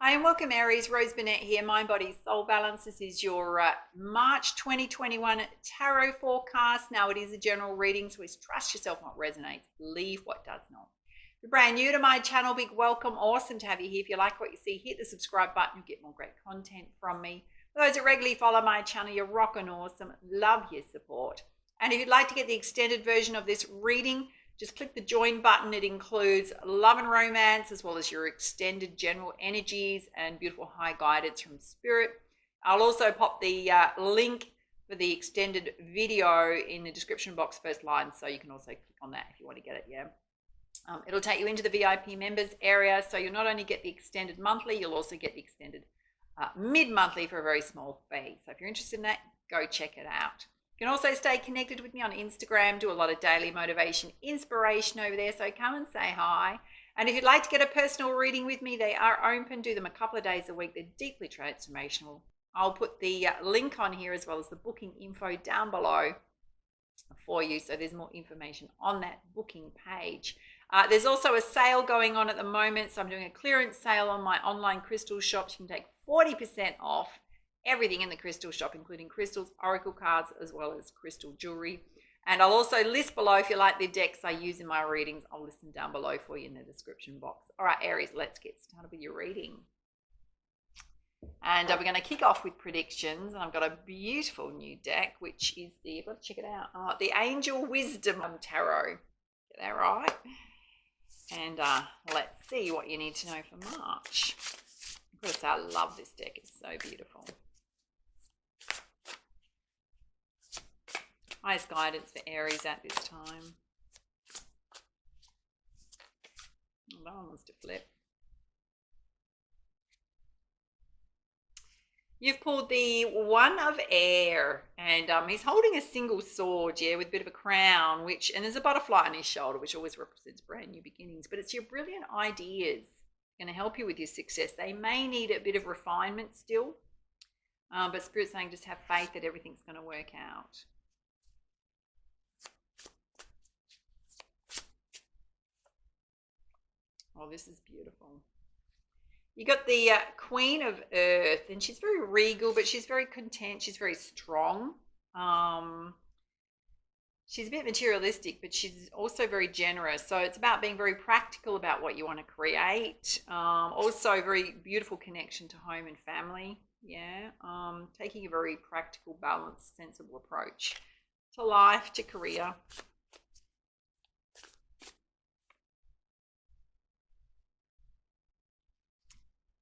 Hi and welcome Aries, Rose Burnett here, Mind, Body, Soul Balance. This is your March 2021 tarot forecast. Now it is a general reading, so it's trust yourself what resonates, leave what does not. If you're brand new to my channel, big welcome, awesome to have you here. If you like what you see, hit the subscribe button, you'll get more great content from me. For those that regularly follow my channel, you're rocking awesome, love your support. And if you'd like to get the extended version of this reading, just click the join button. It includes love and romance, as well as your extended general energies and beautiful high guidance from spirit. I'll also pop the link for the extended video in the description box, first line, so you can also click on that if you want to get it. It'll take you into the VIP members area, so you'll not only get the extended monthly, you'll also get the extended mid-monthly for a very small fee. So if you're interested in that, go check it out. You can also stay connected with me on Instagram, do a lot of daily motivation, inspiration over there, so come and say hi. And if you'd like to get a personal reading with me, they are open, do them a couple of days a week. They're deeply transformational. I'll put the link on here as well as the booking info down below for you, so there's more information on that booking page. There's also a sale going on at the moment, so I'm doing a clearance sale on my online crystal shops. You can take 40% off everything in the crystal shop, including crystals, oracle cards, as well as crystal jewelry. And I'll also list below, if you like the decks I use in my readings, I'll list them down below for you in the description box. All right, Aries, let's get started with your reading. And we're going to kick off with predictions. And I've got a beautiful new deck, which is the, I've got to check it out, the Angel Wisdom Tarot. Get that right? And let's see what you need to know for March. Of course, I love this deck. It's so beautiful. Highest guidance for Aries at this time. Oh, that one wants to flip. You've pulled the One of Air, and he's holding a single sword, with a bit of a crown, and there's a butterfly on his shoulder, which always represents brand new beginnings. But it's your brilliant ideas going to help you with your success. They may need a bit of refinement still, but Spirit's saying just have faith that everything's going to work out. Oh, this is beautiful. You got the Queen of Earth, and she's very regal, but she's very content. She's very strong. She's a bit materialistic, but she's also very generous. So it's about being very practical about what you want to create. Also, very beautiful connection to home and family. Taking a very practical, balanced, sensible approach to life, to career.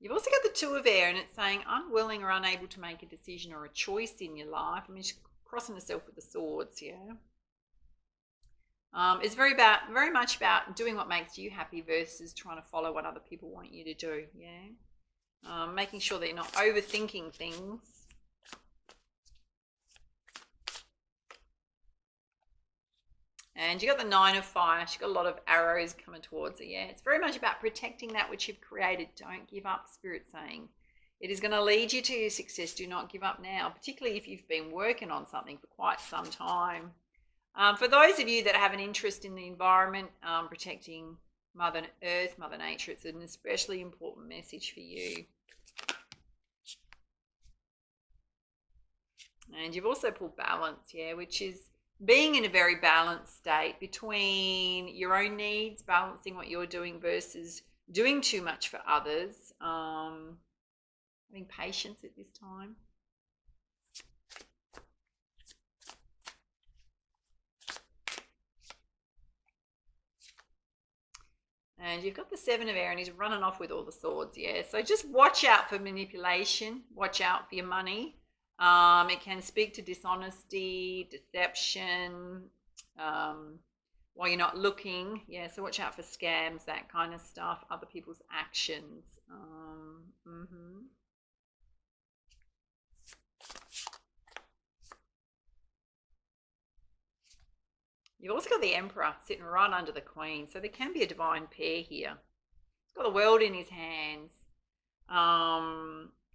You've also got the Two of Air, and it's saying unwilling or unable to make a decision or a choice in your life. I mean, she's crossing herself with the swords, It's very much about doing what makes you happy versus trying to follow what other people want you to do, making sure that you're not overthinking things. And you got the Nine of Fire. She's got a lot of arrows coming towards her. It's very much about protecting that which you've created. Don't give up, Spirit saying. It is going to lead you to your success. Do not give up now, particularly if you've been working on something for quite some time. For those of you that have an interest in the environment, protecting Mother Earth, Mother Nature, it's an especially important message for you. And you've also pulled Balance, which is being in a very balanced state between your own needs, balancing what you're doing versus doing too much for others. Having patience at this time. And you've got the Seven of Air, and he's running off with all the swords, So just watch out for manipulation. Watch out for your money. It can speak to dishonesty, deception, while you're not looking. So watch out for scams, that kind of stuff, other people's actions. You've also got the Emperor sitting right under the Queen, so there can be a divine pair here. He's got the world in his hands.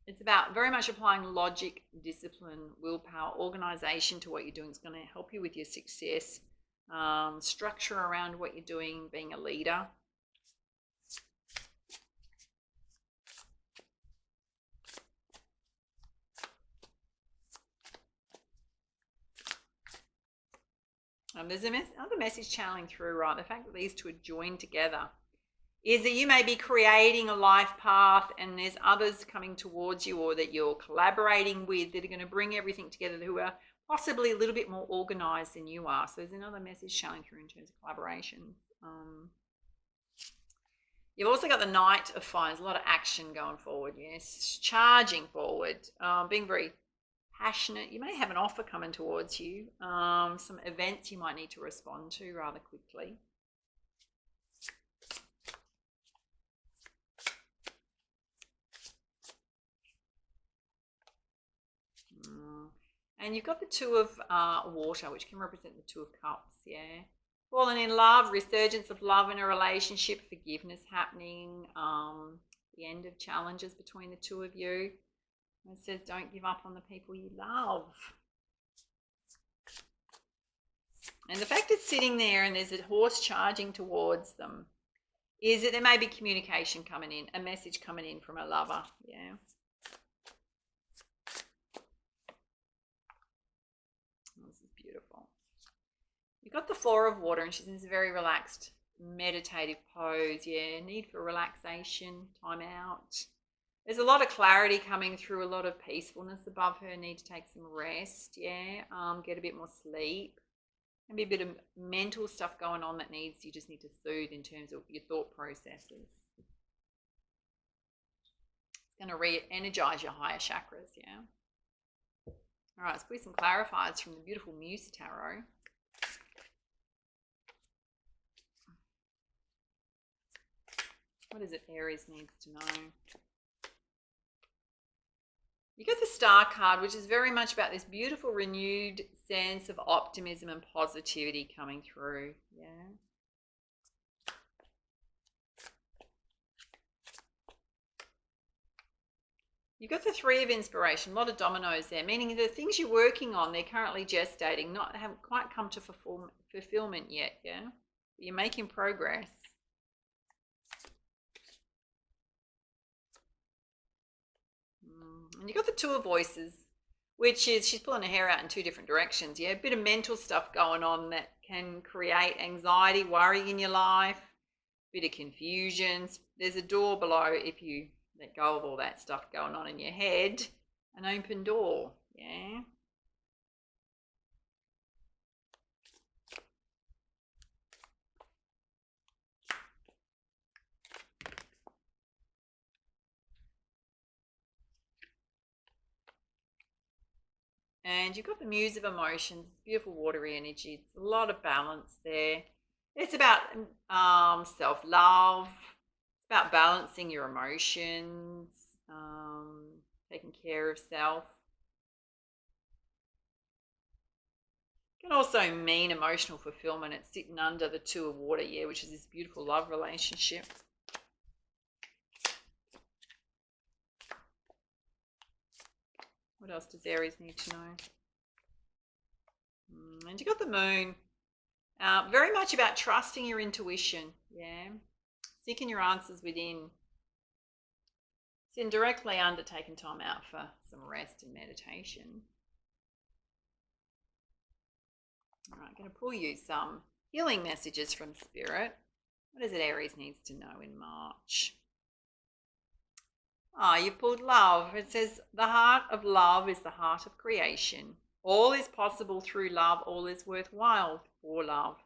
It's about very much applying logic, discipline, willpower, organization to what you're doing. It's going to help you with your success. Structure around what you're doing, being a leader. There's another message channeling through, right? The fact that these two are joined together is that you may be creating a life path and there's others coming towards you or that you're collaborating with that are going to bring everything together who are possibly a little bit more organized than you are. So there's another message channeling through in terms of collaboration. You've also got the Knight of Fire. There's a lot of action going forward, yes. Charging forward, being very passionate. You may have an offer coming towards you. Some events you might need to respond to rather quickly. And you've got the Two of Water, which can represent the Two of Cups, yeah. Falling in love, resurgence of love in a relationship, forgiveness happening, the end of challenges between the two of you. It says don't give up on the people you love. And the fact it's sitting there and there's a horse charging towards them is that there may be communication coming in, a message coming in from a lover, yeah. This is beautiful. You've got the Four of Water and she's in this very relaxed, meditative pose, yeah. Need for relaxation, time out. There's a lot of clarity coming through, a lot of peacefulness above her. Need to take some rest, yeah. Get a bit more sleep. Maybe a bit of mental stuff going on that you just need to soothe in terms of your thought processes. It's going to re-energize your higher chakras, yeah. All right, let's put some clarifiers from the beautiful Muse Tarot. What is it Aries needs to know? You get the Star card, which is very much about this beautiful renewed sense of optimism and positivity coming through, yeah. You've got the Three of Inspiration, a lot of dominoes there, meaning the things you're working on, they're currently gestating, haven't quite come to fulfillment yet, yeah? But you're making progress. And you've got the Two of Voices, which is she's pulling her hair out in two different directions, yeah? A bit of mental stuff going on that can create anxiety, worry in your life, a bit of confusion. There's a door below if you let go of all that stuff going on in your head, an open door, yeah. And you've got the Muse of Emotions, beautiful watery energy. It's a lot of balance there. It's about self-love. It's about balancing your emotions, taking care of self. It can also mean emotional fulfillment. It's sitting under the Two of Water, yeah, which is this beautiful love relationship. What else does Aries need to know? And you got the Moon. Very much about trusting your intuition, yeah. Seeking your answers within. It's indirectly undertaking time out for some rest and meditation. All right, I'm going to pull you some healing messages from Spirit. What is it Aries needs to know in March? You've pulled love. It says the heart of love is the heart of creation. All is possible through love. All is worthwhile for love.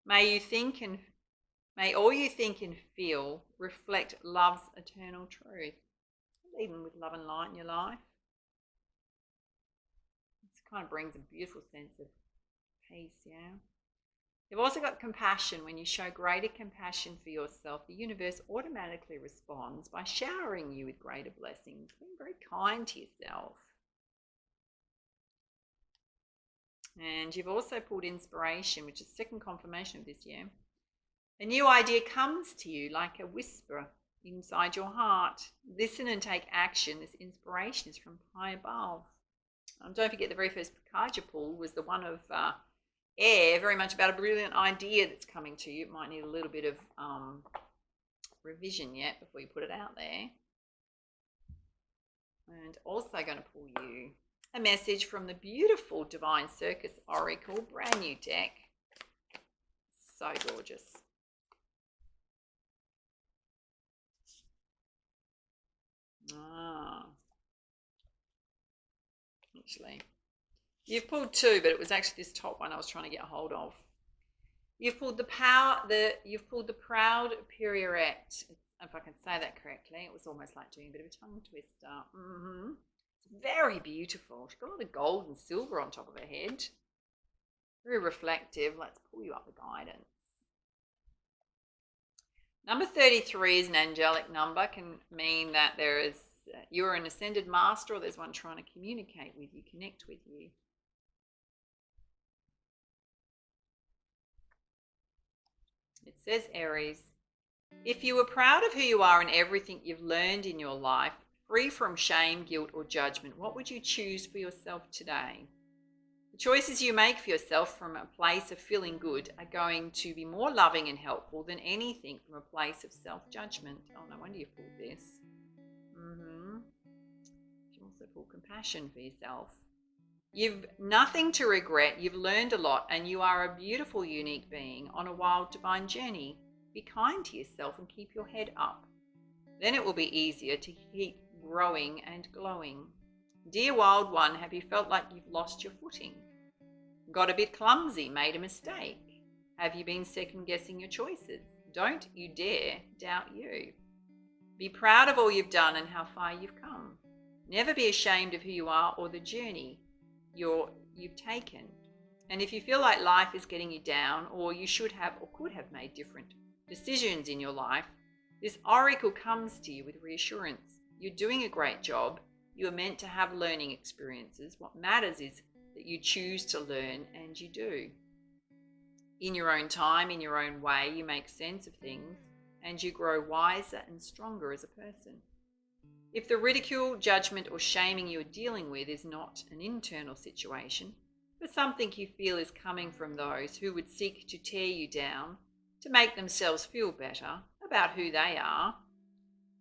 May all you think and feel reflect love's eternal truth. Leading with love and light in your life. This kind of brings a beautiful sense of peace, yeah. You've also got compassion. When you show greater compassion for yourself, the universe automatically responds by showering you with greater blessings. Being very kind to yourself. And you've also pulled inspiration, which is second confirmation of this year. A new idea comes to you like a whisper inside your heart. Listen and take action. This inspiration is from high above. Don't forget the very first card you pulled was the one of air, very much about a brilliant idea that's coming to you. It might need a little bit of revision yet before you put it out there. And also going to pull you a message from the beautiful Divine Circus Oracle, brand new deck. So gorgeous. Actually, you've pulled two, but it was actually this top one I was trying to get a hold of. You've pulled the proud Periorette. If I can say that correctly, it was almost like doing a bit of a tongue twister. It's very beautiful. She's got all the gold and silver on top of her head. Very reflective. Let's pull you up the guidance. Number 33 is an angelic number. Can mean that you're an ascended master, or there's one trying to communicate with you, connect with you. It says, Aries, if you were proud of who you are and everything you've learned in your life, free from shame, guilt, or judgment, what would you choose for yourself today? The choices you make for yourself from a place of feeling good are going to be more loving and helpful than anything from a place of self-judgment. Oh, no wonder you pulled this. You also pull compassion for yourself. You've nothing to regret. You've learned a lot, and you are a beautiful, unique being on a wild, divine journey. Be kind to yourself and keep your head up. Then it will be easier to keep growing and glowing. Dear wild one, have you felt like you've lost your footing? Got a bit clumsy, made a mistake? Have you been second-guessing your choices? Don't you dare doubt you. Be proud of all you've done and how far you've come. Never be ashamed of who you are or the journey you've taken. And if you feel like life is getting you down, or you should have or could have made different decisions in your life, this oracle comes to you with reassurance. You're doing a great job. You are meant to have learning experiences. What matters is that you choose to learn, and you do. In your own time, in your own way, you make sense of things, and you grow wiser and stronger as a person. If the ridicule, judgment, or shaming you're dealing with is not an internal situation, but something you feel is coming from those who would seek to tear you down to make themselves feel better about who they are,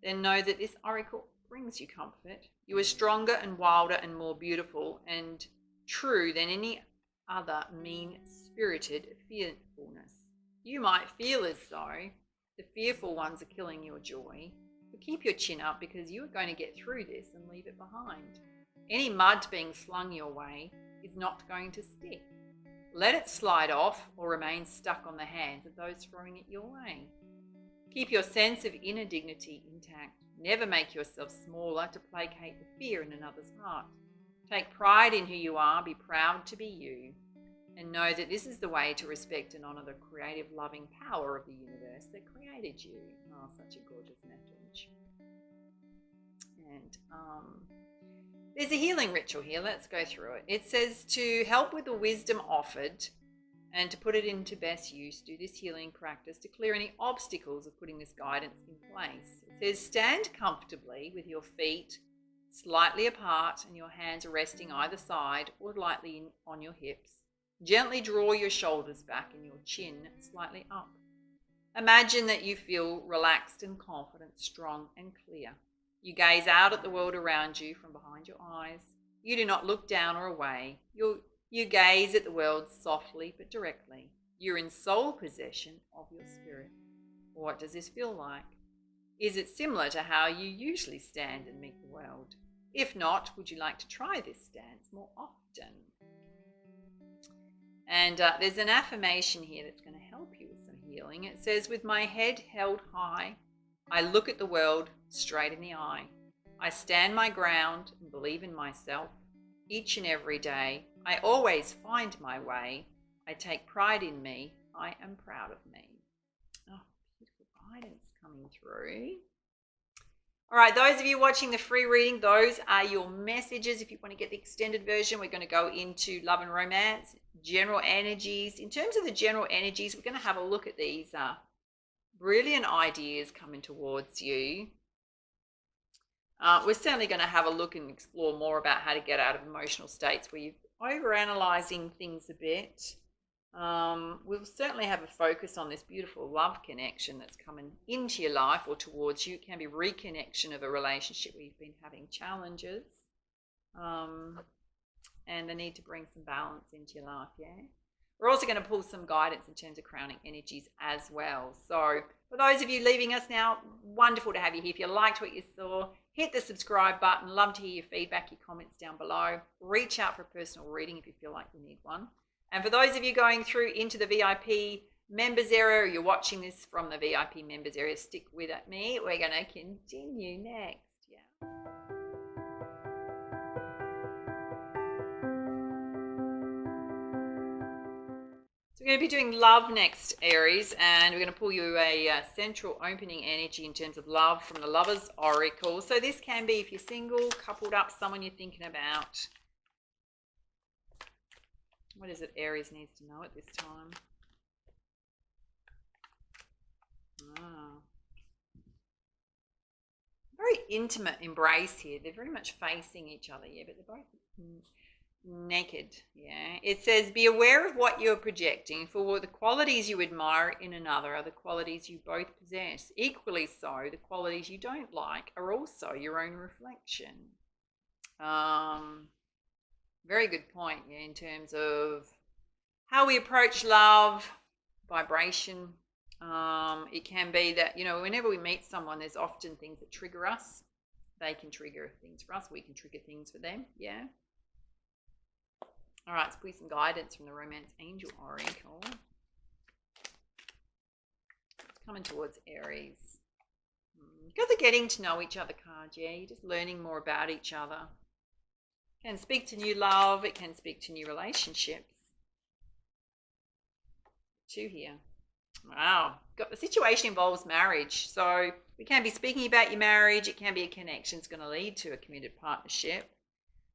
then know that this oracle brings you comfort. You are stronger and wilder and more beautiful and true than any other mean-spirited fearfulness. You might feel as though the fearful ones are killing your joy, but keep your chin up, because you are going to get through this and leave it behind. Any mud being slung your way is not going to stick. Let it slide off or remain stuck on the hands of those throwing it your way. Keep your sense of inner dignity intact. Never make yourself smaller to placate the fear in another's heart. Take pride in who you are, be proud to be you, and know that this is the way to respect and honor the creative, loving power of the universe that created you. Oh, such a gorgeous message. And there's a healing ritual here. Let's go through it. It says to help with the wisdom offered and to put it into best use, do this healing practice to clear any obstacles of putting this guidance in place. It says stand comfortably with your feet slightly apart and your hands resting either side or lightly on your hips. Gently draw your shoulders back and your chin slightly up. Imagine that you feel relaxed and confident, strong and clear. You gaze out at the world around you from behind your eyes. You do not look down or away. You gaze at the world softly but directly. You're in sole possession of your spirit. What does this feel like? Is it similar to how you usually stand and meet the world? If not, would you like to try this stance more often? And there's an affirmation here that's going to help you with some healing. It says, with my head held high, I look at the world straight in the eye. I stand my ground and believe in myself. Each and every day, I always find my way. I take pride in me. I am proud of me. Oh, beautiful guidance coming through. All right, those of you watching the free reading, those are your messages. If you want to get the extended version, we're going to go into love and romance, general energies. In terms of the general energies, we're going to have a look at these brilliant ideas coming towards you. We're certainly going to have a look and explore more about how to get out of emotional states where you're overanalyzing things a bit. We'll certainly have a focus on this beautiful love connection that's coming into your life or towards you. It can be reconnection of a relationship where you've been having challenges, and the need to bring some balance into your life, yeah? We're also going to pull some guidance in terms of crowning energies as well. So for those of you leaving us now, wonderful to have you here. If you liked what you saw, hit the subscribe button. Love to hear your feedback, your comments down below. Reach out for a personal reading if you feel like you need one. And for those of you going through into the VIP members area, or you're watching this from the VIP members area, stick with me. We're going to continue next. Yeah. So we're going to be doing love next, Aries, and we're going to pull you a central opening energy in terms of love from the Lover's Oracle. So this can be if you're single, coupled up, someone you're thinking about. What is it Aries needs to know at this time? Very intimate embrace here. They're very much facing each other, yeah, but they're both naked. Yeah, it says be aware of what you're projecting, for the qualities you admire in another are the qualities you both possess. Equally so, the qualities you don't like are also your own reflection. Very good point, yeah, in terms of how we approach love, vibration. It can be that, you know, whenever we meet someone, there's often things that trigger us. They can trigger things for us, we can trigger things for them. Yeah. All right, let's put some guidance from the Romance Angel Oracle. It's coming towards Aries. Because they're getting to know each other card, yeah. You're just learning more about each other. It can speak to new love. It can speak to new relationships. 2 here. Wow. Got the situation involves marriage. So we can be speaking about your marriage. It can be a connection. It's going to lead to a committed partnership.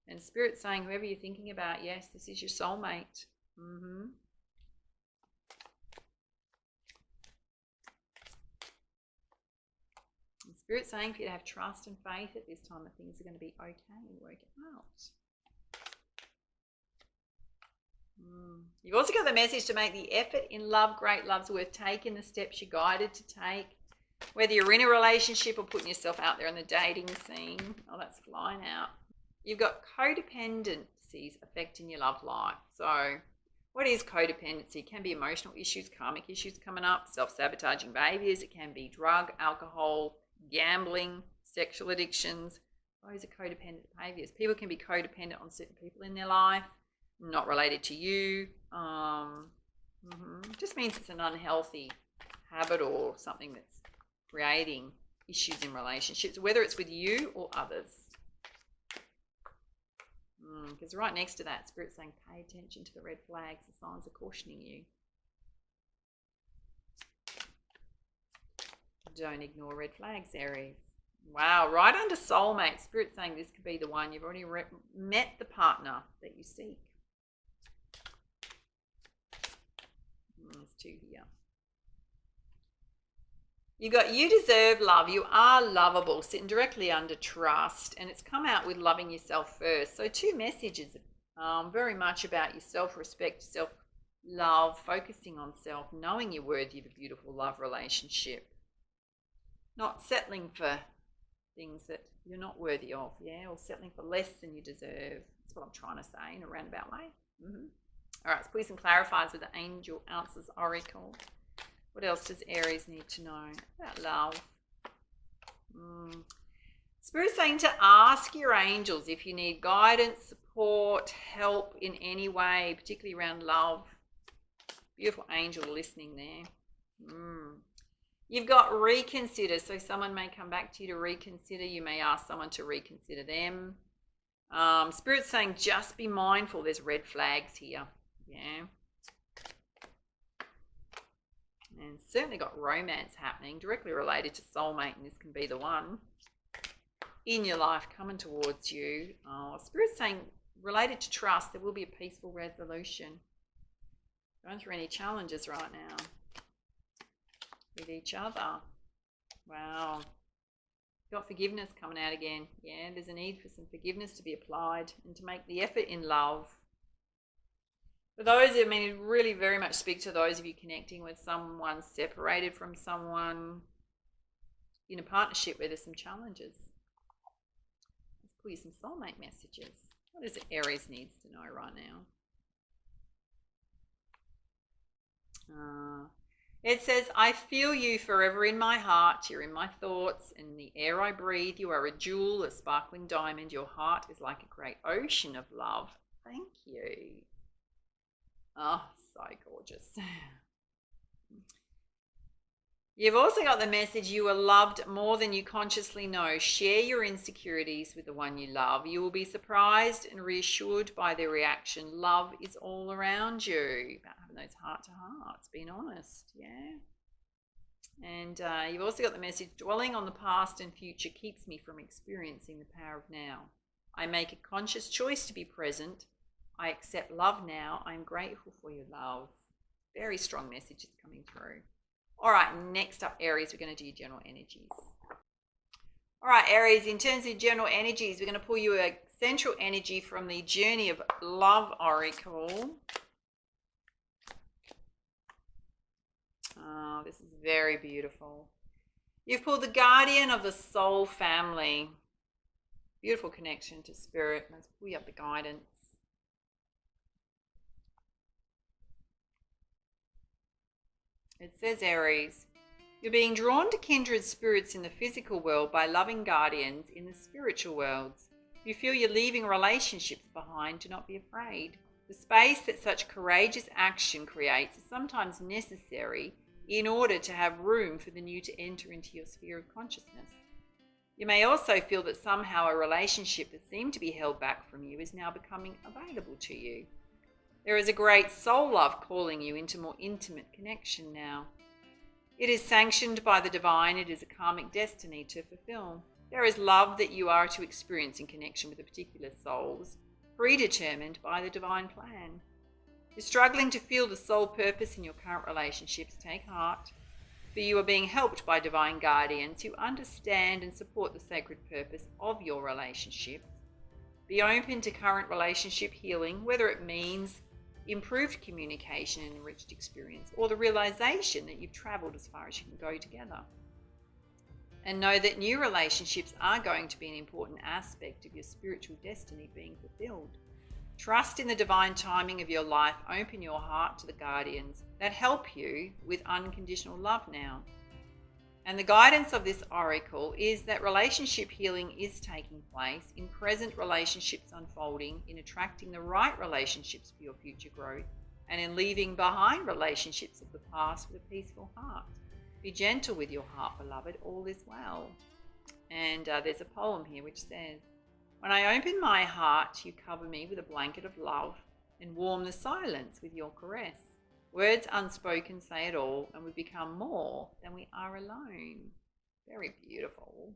And Spirit's saying, whoever you're thinking about, yes, this is your soulmate. And Spirit's saying for you to have trust and faith at this time that things are going to be okay and work it out. You've also got the message to make the effort in love. Great love's worth taking, the steps you're guided to take. Whether you're in a relationship or putting yourself out there on the dating scene. Oh, that's flying out. You've got codependencies affecting your love life. So what is codependency? It can be emotional issues, karmic issues coming up, self-sabotaging behaviors. It can be drug, alcohol, gambling, sexual addictions. Those are codependent behaviors. People can be codependent on certain people in their life, not related to you. Just means it's an unhealthy habit or something that's creating issues in relationships, whether it's with you or others. Because right next to that, Spirit's saying pay attention to the red flags. The signs are cautioning you. Don't ignore red flags, Aries. Wow, right under soulmate. Spirit's saying this could be the one. You've already met the partner that you seek. There's 2 here. You got you deserve love. You are lovable, sitting directly under trust, and it's come out with loving yourself first. So 2 messages, very much about your self-respect, self-love, focusing on self, knowing you're worthy of a beautiful love relationship, not settling for things that you're not worthy of, yeah, or settling for less than you deserve. That's what I'm trying to say in a roundabout way. All right, let's put some clarifiers with the Angel Answers Oracle. What else does Aries need to know about love? Spirit's saying to ask your angels if you need guidance, support, help in any way, particularly around love. Beautiful angel listening there. You've got reconsider. So someone may come back to you to reconsider. You may ask someone to reconsider them. Spirit's saying just be mindful. There's red flags here. Yeah. And certainly got romance happening, directly related to soulmate, and this can be the one in your life coming towards you. Spirit's saying related to trust, there will be a peaceful resolution. Going through any challenges right now with each other. Wow. Got forgiveness coming out again. Yeah, there's a need for some forgiveness to be applied and to make the effort in love. For those, I mean, it really very much speak to those of you connecting with someone separated from someone in a partnership where there's some challenges. Let's pull you some soulmate messages. What is it Aries needs to know right now? It says, I feel you forever in my heart. You're in my thoughts. In the air I breathe, you are a jewel, a sparkling diamond. Your heart is like a great ocean of love. Thank you. Oh, so gorgeous. You've also got the message, you are loved more than you consciously know. Share your insecurities with the one you love. You will be surprised and reassured by their reaction. Love is all around you. About having those heart-to-hearts, being honest, yeah. And you've also got the message, dwelling on the past and future keeps me from experiencing the power of now. I make a conscious choice to be present. I accept love now. I'm grateful for your love. Very strong messages coming through. All right, next up, Aries, we're going to do general energies. All right, Aries, in terms of general energies, we're going to pull you a central energy from the Journey of Love Oracle. Oh, this is very beautiful. You've pulled the Guardian of the Soul Family. Beautiful connection to Spirit. Let's pull you up the guidance. It says, Aries, you're being drawn to kindred spirits in the physical world by loving guardians in the spiritual worlds. You feel you're leaving relationships behind. Do not be afraid. The space that such courageous action creates is sometimes necessary in order to have room for the new to enter into your sphere of consciousness. You may also feel that somehow a relationship that seemed to be held back from you is now becoming available to you. There is a great soul love calling you into more intimate connection now. It is sanctioned by the divine. It is a karmic destiny to fulfill. There is love that you are to experience in connection with the particular souls, predetermined by the divine plan. You're struggling to feel the soul purpose in your current relationships. Take heart, for you are being helped by divine guardians who understand and support the sacred purpose of your relationships. Be open to current relationship healing, whether it means improved communication and enriched experience, or the realization that you've traveled as far as you can go together. And know that new relationships are going to be an important aspect of your spiritual destiny being fulfilled. Trust in the divine timing of your life. Open your heart to the guardians that help you with unconditional love now. And the guidance of this oracle is that relationship healing is taking place in present relationships unfolding, in attracting the right relationships for your future growth, and in leaving behind relationships of the past with a peaceful heart. Be gentle with your heart, beloved, all is well. And there's a poem here which says, when I open my heart, you cover me with a blanket of love and warm the silence with your caress. Words unspoken say it all, and we become more than we are alone. Very beautiful.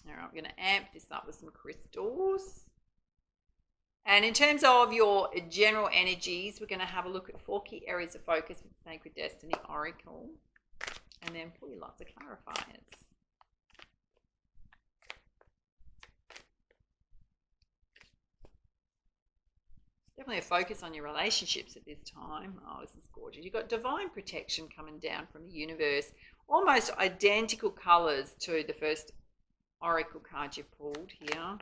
All right, I'm going to amp this up with some crystals. And in terms of your general energies, we're going to have a look at 4 key areas of focus with the Sacred Destiny Oracle, and then pull you lots of clarifiers. Definitely a focus on your relationships at this time. Oh, this is gorgeous. You've got divine protection coming down from the universe. Almost identical colours to the first oracle card you've pulled here.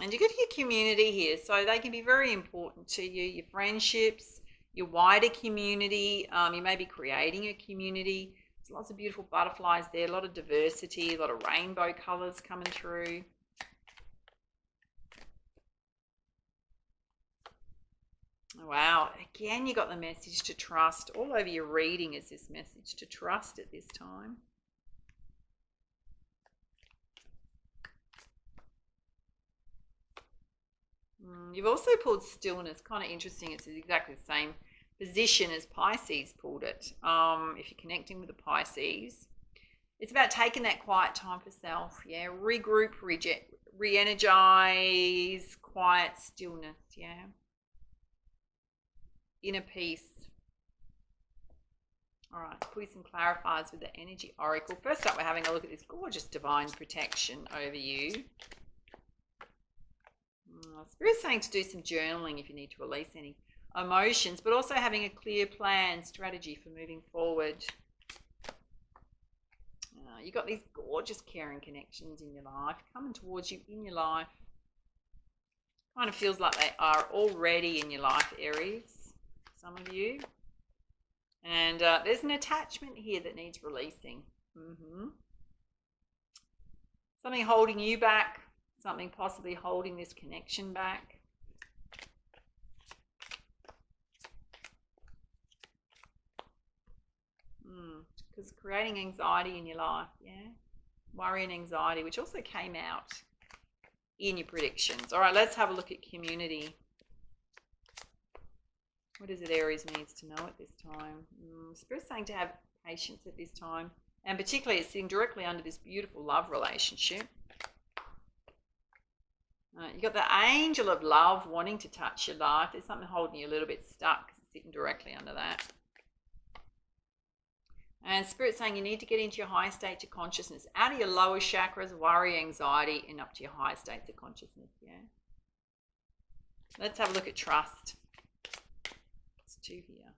And you get your community here. So they can be very important to you. Your friendships, your wider community. You may be creating a community. There's lots of beautiful butterflies there, a lot of diversity, a lot of rainbow colours coming through. Wow, again you got the message to trust. All over your reading is this message to trust at this time. You've also pulled stillness, kind of interesting. It's exactly the same position as Pisces pulled it. If you're connecting with the Pisces, it's about taking that quiet time for self. Yeah, regroup, re-energize, quiet stillness. Yeah, inner peace. All right, let's put some clarifiers with the energy oracle. First up, we're having a look at this gorgeous divine protection over you. Spirit's saying to do some journaling if you need to release any emotions, but also having a clear plan, strategy for moving forward. You got these gorgeous caring connections in your life coming towards you in your life. Kind of feels like they are already in your life, Aries, some of you. And there's an attachment here that needs releasing. Something holding you back, something possibly holding this connection back. Because creating anxiety in your life, yeah? Worry and anxiety, which also came out in your predictions. All right, let's have a look at community. What is it Aries needs to know at this time? Spirit's saying to have patience at this time. And particularly it's sitting directly under this beautiful love relationship. You've got the angel of love wanting to touch your life. There's something holding you a little bit stuck because it's sitting directly under that. And Spirit's saying you need to get into your higher states of consciousness, out of your lower chakras, worry, anxiety, and up to your higher states of consciousness, yeah? Let's have a look at trust. It's 2 here.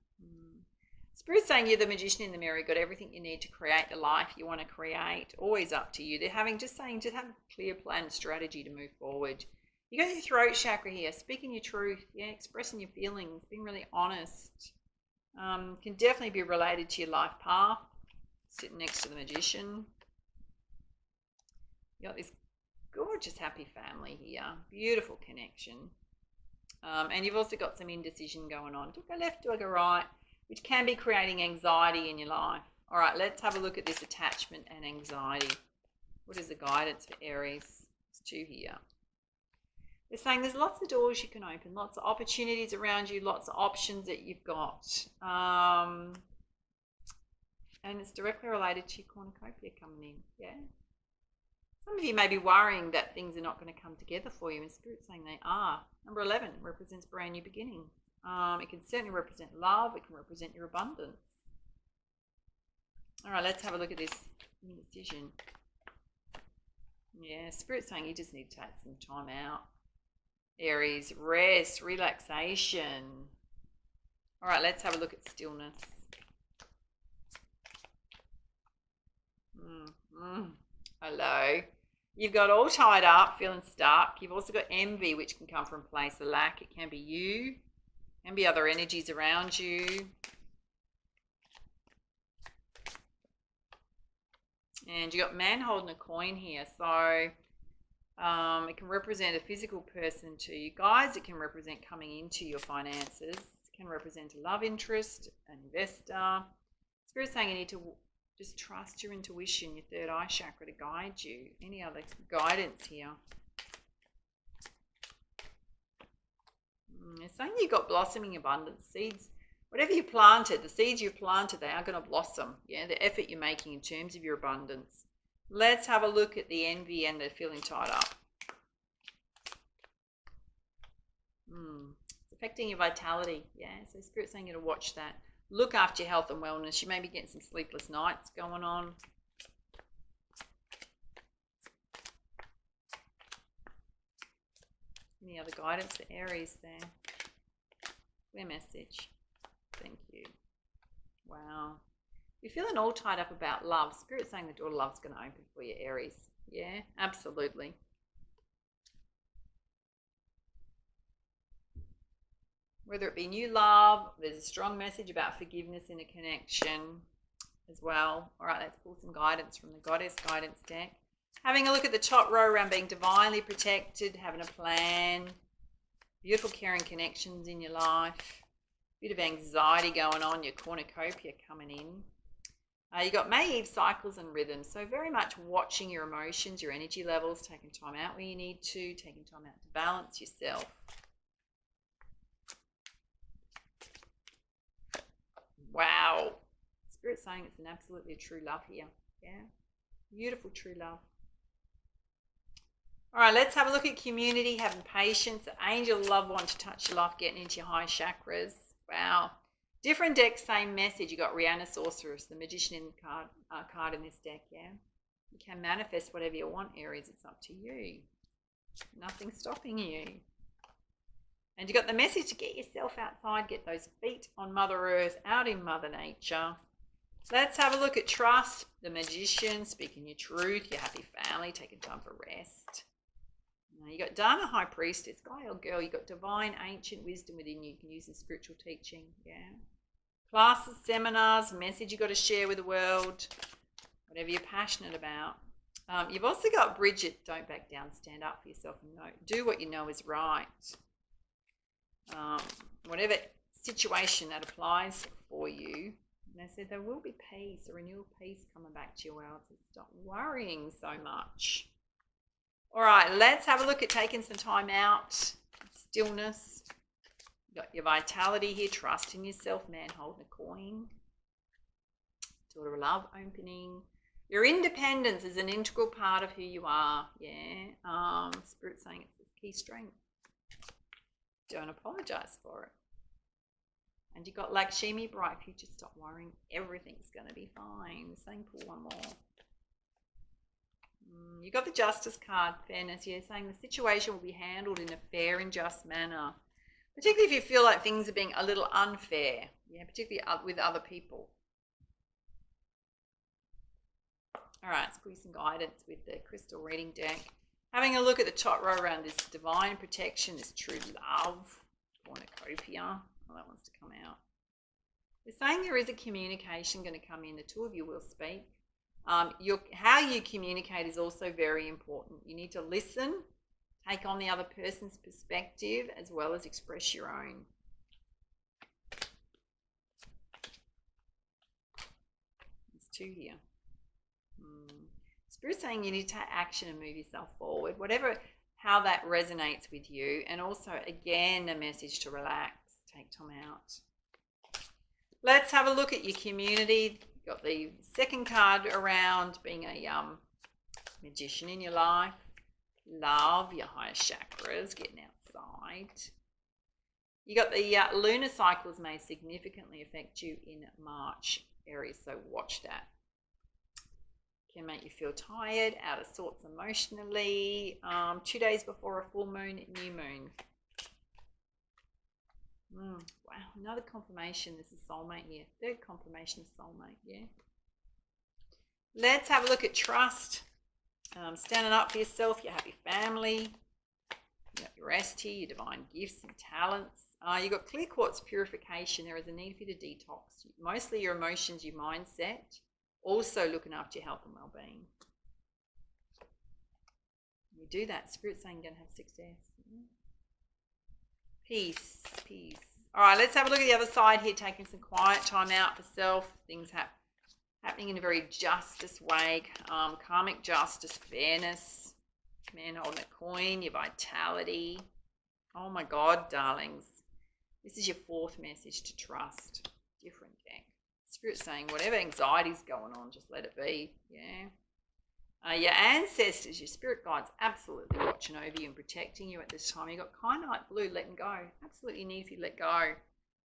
Spirit's saying you're the magician in the mirror. You've got everything you need to create the life you want to create. Always up to you. They're just saying to have a clear plan and strategy to move forward. You got your throat chakra here, speaking your truth, yeah, expressing your feelings, being really honest. Can definitely be related to your life path, sitting next to the magician. You got this gorgeous happy family here, beautiful connection. And you've also got some indecision going on. Do I go left, do I go right? Which can be creating anxiety in your life. All right, let's have a look at this attachment and anxiety. What is the guidance for Aries? It's 2 here. They're saying there's lots of doors you can open, lots of opportunities around you, lots of options that you've got. And it's directly related to your cornucopia coming in, yeah? Some of you may be worrying that things are not going to come together for you, and Spirit's saying they are. Number 11 represents brand new beginning. It can certainly represent love. It can represent your abundance. All right, let's have a look at this indecision. Yeah, Spirit's saying you just need to take some time out. Aries, rest, relaxation. All right, let's have a look at stillness. Hello. You've got all tied up, feeling stuck. You've also got envy, which can come from a place of lack. It can be you. It can be other energies around you. And you got man holding a coin here. So it can represent a physical person to you. Guys, it can represent coming into your finances. It can represent a love interest, an investor. Spirit's saying you need to just trust your intuition, your third eye chakra to guide you. Any other guidance here? It's saying you've got blossoming abundance. Seeds, whatever you planted, the seeds you've planted, they are going to blossom. Yeah, the effort you're making in terms of your abundance. Let's have a look at the envy and the feeling tied up. It's affecting your vitality. Yeah, so Spirit's saying you to watch that. Look after your health and wellness. You may be getting some sleepless nights going on. Any other guidance for Aries there? Clear message. Thank you. Wow. You're feeling all tied up about love. Spirit's saying the door to love's going to open for you, Aries. Yeah, absolutely. Whether it be new love, there's a strong message about forgiveness in a connection as well. All right, let's pull some guidance from the Goddess Guidance deck. Having a look at the top row around being divinely protected, having a plan, beautiful caring connections in your life, bit of anxiety going on, your cornucopia coming in. You got May Eve cycles and rhythms, so very much watching your emotions, your energy levels, taking time out where you need to, taking time out to balance yourself. Wow. Spirit's saying it's an absolutely true love here. Yeah. Beautiful true love. All right, let's have a look at community, having patience. The angel of love wants to touch your life, getting into your high chakras. Wow. Different decks, same message. You got Rihanna Sorceress, the magician in card in this deck, yeah? You can manifest whatever you want, Aries. It's up to you. Nothing's stopping you. And you got the message to get yourself outside, get those feet on Mother Earth, out in Mother Nature. Let's have a look at trust, the Magician, speaking your truth, your happy family, taking time for rest. Now you got Dharma, High Priestess, guy or girl. You got divine, ancient wisdom within you. You can use in spiritual teaching. Yeah. Classes, seminars, message you got to share with the world, whatever you're passionate about. You've also got Bridget, don't back down, stand up for yourself and do what you know is right. Whatever situation that applies for you. And they said there will be peace, a renewal peace coming back to your world. So stop worrying so much. All right, let's have a look at taking some time out, stillness. You got your vitality here, trust in yourself, man holding a coin. Daughter of love opening. Your independence is an integral part of who you are. Yeah. Spirit saying it's a key strength. Don't apologize for it. And you got Lakshmi, bright future, stop worrying. Everything's going to be fine. Saying pull one more. You got the Justice card, fairness. Yeah, saying the situation will be handled in a fair and just manner. Particularly if you feel like things are being a little unfair. Yeah, particularly with other people. All right, let's put you some guidance with the crystal reading deck. Having a look at the top row around this divine protection, this true love, cornucopia. Oh, that wants to come out. We're saying there is a communication going to come in. The two of you will speak. How you communicate is also very important. You need to listen, take on the other person's perspective, as well as express your own. There's two here. Spirit's saying you need to take action and move yourself forward, how that resonates with you. And also, again, a message to relax, take time out. Let's have a look at your community. You've got the second card around being a magician in your life. Love, your higher chakras, getting outside. You got the lunar cycles may significantly affect you in March, Aries, so watch that. Can make you feel tired, out of sorts emotionally. 2 days before a full moon, new moon. Wow, another confirmation. This is soulmate here. Third confirmation of soulmate, yeah. Let's have a look at trust. Standing up for yourself, your happy family. You got your rest here, your divine gifts and talents. You got clear quartz purification. There is a need for you to detox. Mostly your emotions, your mindset. Also looking after your health and well-being. You do that, Spirit's saying you're going to have success. Peace, peace. All right, let's have a look at the other side here, taking some quiet time out for self. Things happening in a very justice way. Karmic justice, fairness. Man holding a coin, your vitality. Oh my God, darlings. This is your fourth message to trust. Different deck. Spirit saying whatever anxiety's going on, just let it be. Yeah. Your ancestors, your spirit guides, absolutely watching over you and protecting you at this time. You got kind of like blue, letting go. Absolutely need for you to let go.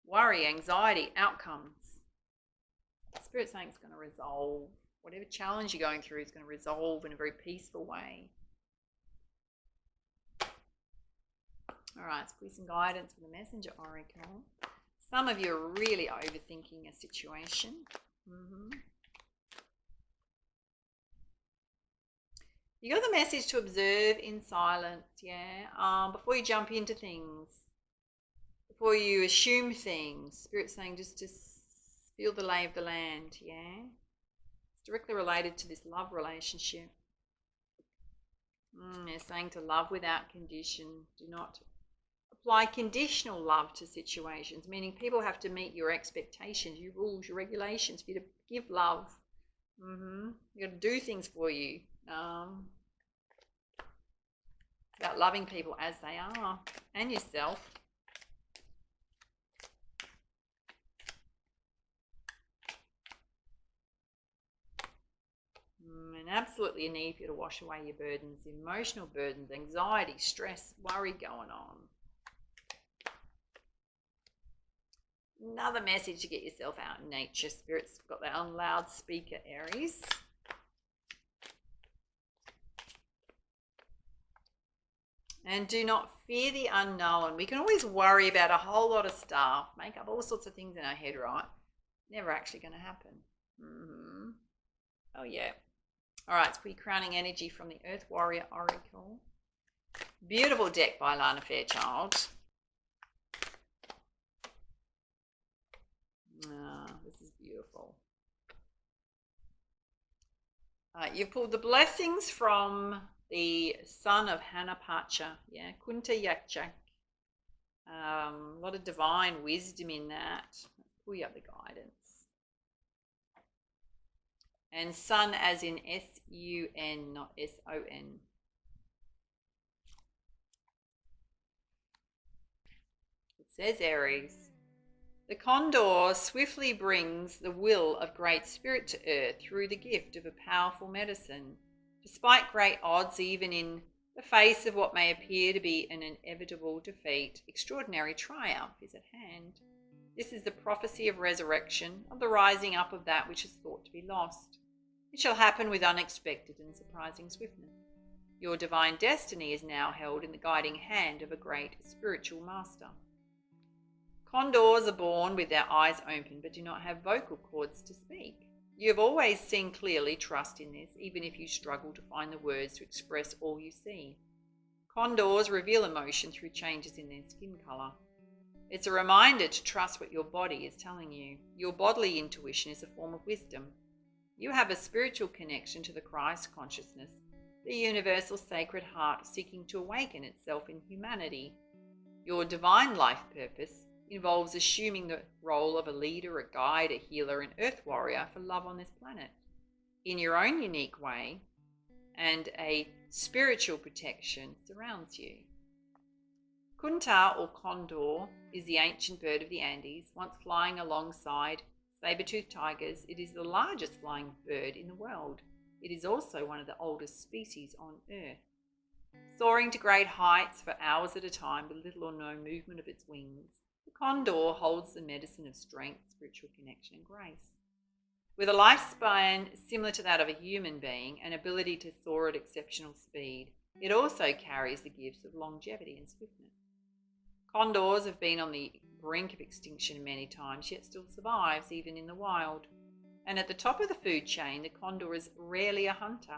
Worry, anxiety, outcomes. Spirit saying it's going to resolve. Whatever challenge you're going through is going to resolve in a very peaceful way. All right, let's put some guidance for the messenger oracle. Some of you are really overthinking a situation. You got the message to observe in silence, yeah? Before you jump into things, before you assume things. Spirit's saying just feel the lay of the land, yeah? It's directly related to this love relationship. They're saying to love without condition. Do not apply conditional love to situations, meaning people have to meet your expectations, your rules, your regulations for you to give love. You got to do things for you. About loving people as they are and yourself. And absolutely a need for you to wash away your burdens, emotional burdens, anxiety, stress, worry going on. Another message to get yourself out in nature. Spirit's got that on loudspeaker, Aries. And do not fear the unknown. We can always worry about a whole lot of stuff, make up all sorts of things in our head, right? Never actually going to happen. Oh, yeah. All right, so we're crowning energy from the Earth Warrior Oracle. Beautiful deck by Alana Fairchild. This is beautiful. You've pulled the blessings from the son of Hanapacha, yeah, Kunta Yakchak. A lot of divine wisdom in that. Let's pull you up the guidance. And sun as in S-U-N, not S-O-N. It says Aries. The condor swiftly brings the will of Great Spirit to earth through the gift of a powerful medicine. Despite great odds, even in the face of what may appear to be an inevitable defeat, extraordinary triumph is at hand. This is the prophecy of resurrection, of the rising up of that which is thought to be lost. It shall happen with unexpected and surprising swiftness. Your divine destiny is now held in the guiding hand of a great spiritual master. Condors are born with their eyes open but do not have vocal cords to speak. You have always seen clearly, trust in this, even if you struggle to find the words to express all you see. Condors reveal emotion through changes in their skin color. It's a reminder to trust what your body is telling you. Your bodily intuition is a form of wisdom. You have a spiritual connection to the Christ consciousness, the universal sacred heart seeking to awaken itself in humanity. Your divine life purpose involves assuming the role of a leader, a guide, a healer, an earth warrior for love on this planet in your own unique way, and a spiritual protection surrounds you. Kunta or condor is the ancient bird of the Andes, once flying alongside saber-toothed tigers. It is the largest flying bird in the world. It is also one of the oldest species on Earth. Soaring to great heights for hours at a time with little or no movement of its wings, the condor holds the medicine of strength, spiritual connection, and grace. With a lifespan similar to that of a human being, and ability to soar at exceptional speed, it also carries the gifts of longevity and swiftness. Condors have been on the brink of extinction many times, yet still survives even in the wild. And at the top of the food chain, the condor is rarely a hunter.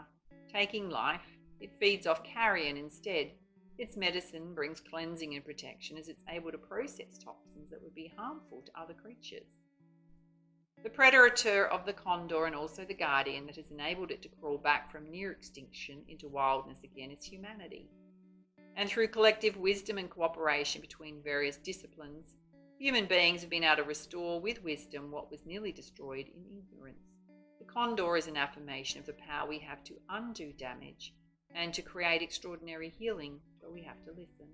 Taking life, it feeds off carrion instead. Its medicine brings cleansing and protection as it's able to process toxins that would be harmful to other creatures. The predator of the condor, and also the guardian that has enabled it to crawl back from near extinction into wildness again, is humanity. And through collective wisdom and cooperation between various disciplines, human beings have been able to restore with wisdom what was nearly destroyed in ignorance. The condor is an affirmation of the power we have to undo damage and to create extraordinary healing, but we have to listen.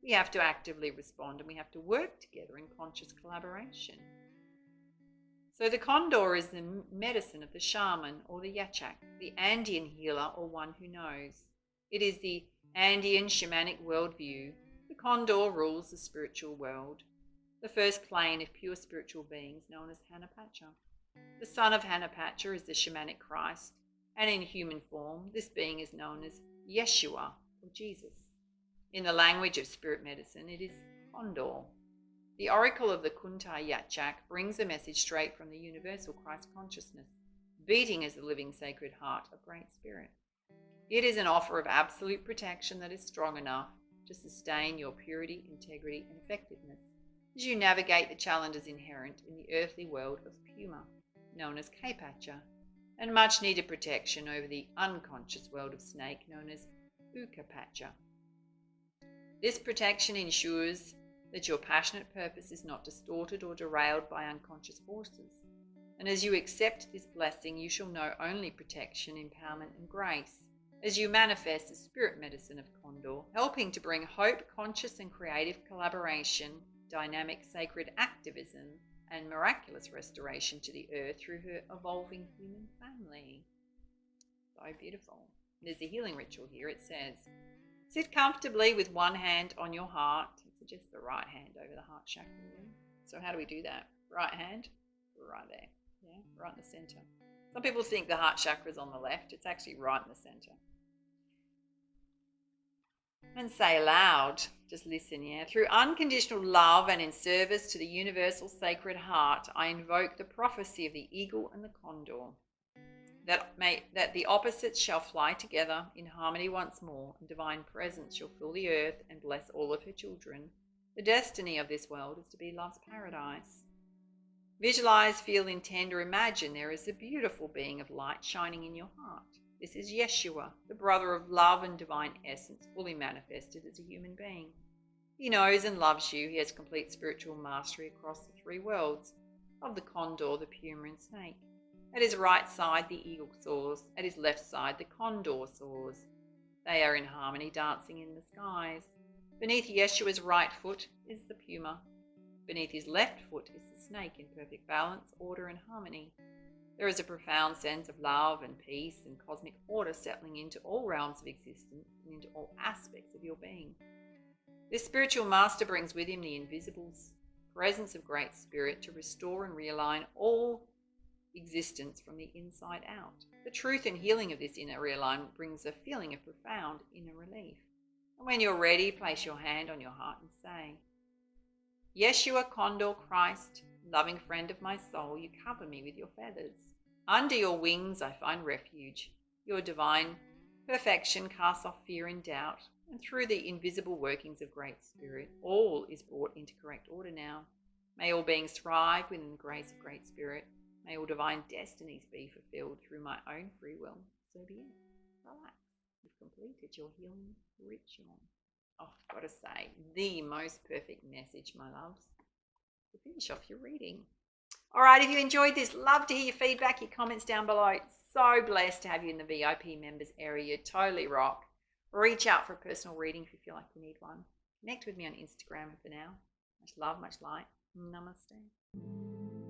We have to actively respond, and we have to work together in conscious collaboration. So the condor is the medicine of the shaman or the yachak, the Andean healer or one who knows. It is the Andean shamanic worldview. The condor rules the spiritual world, the first plane of pure spiritual beings known as Hanapacha. The son of Hanapacha is the shamanic Christ, and in human form, this being is known as Yeshua or Jesus. In the language of spirit medicine, it is condor. The oracle of the Kunta Yachak brings a message straight from the universal Christ consciousness, beating as the living sacred heart of Great Spirit. It is an offer of absolute protection that is strong enough to sustain your purity, integrity, and effectiveness as you navigate the challenges inherent in the earthly world of Puma, known as Kpacha, and much needed protection over the unconscious world of snake, known as Ukapacha. This protection ensures that your passionate purpose is not distorted or derailed by unconscious forces. And as you accept this blessing, you shall know only protection, empowerment, and grace as you manifest the spirit medicine of Condor, helping to bring hope, conscious and creative collaboration, dynamic sacred activism, and miraculous restoration to the earth through her evolving human family. So beautiful. There's a healing ritual here. It says, sit comfortably with one hand on your heart. It suggests the right hand over the heart chakra. So how do we do that? Right hand, right there. Yeah, right in the center. Some people think the heart chakra is on the left. It's actually right in the center. And say aloud, just listen, yeah. Through unconditional love and in service to the universal sacred heart, I invoke the prophecy of the eagle and the condor, that the opposites shall fly together in harmony once more, and divine presence shall fill the earth and bless all of her children. The destiny of this world is to be love's paradise. Visualize, feel, intend, or imagine there is a beautiful being of light shining in your heart. This is Yeshua, the brother of love and divine essence, fully manifested as a human being. He knows and loves you. He has complete spiritual mastery across the three worlds of the condor, the puma, and snake. At his right side, the eagle soars. At his left side, the condor soars. They are in harmony, dancing in the skies. Beneath Yeshua's right foot is the puma. Beneath his left foot is the snake, in perfect balance, order, and harmony. There is a profound sense of love and peace and cosmic order settling into all realms of existence and into all aspects of your being. This spiritual master brings with him the invisible presence of Great Spirit to restore and realign all existence from the inside out. The truth and healing of this inner realignment brings a feeling of profound inner relief. And when you're ready, place your hand on your heart and say, Yeshua, Condor, Christ, loving friend of my soul, you cover me with your feathers. Under your wings I find refuge. Your divine perfection casts off fear and doubt, and through the invisible workings of Great Spirit, all is brought into correct order now. May all beings thrive within the grace of Great Spirit. May all divine destinies be fulfilled through my own free will. So be it. Relax. You've completed your healing ritual. Oh, I've got to say, the most perfect message, my loves, to finish off your reading. All right, if you enjoyed this, love to hear your feedback, your comments down below. So blessed to have you in the VIP members area. You totally rock. Reach out for a personal reading if you feel like you need one. Connect with me on Instagram. And for now, much love, much light. Namaste.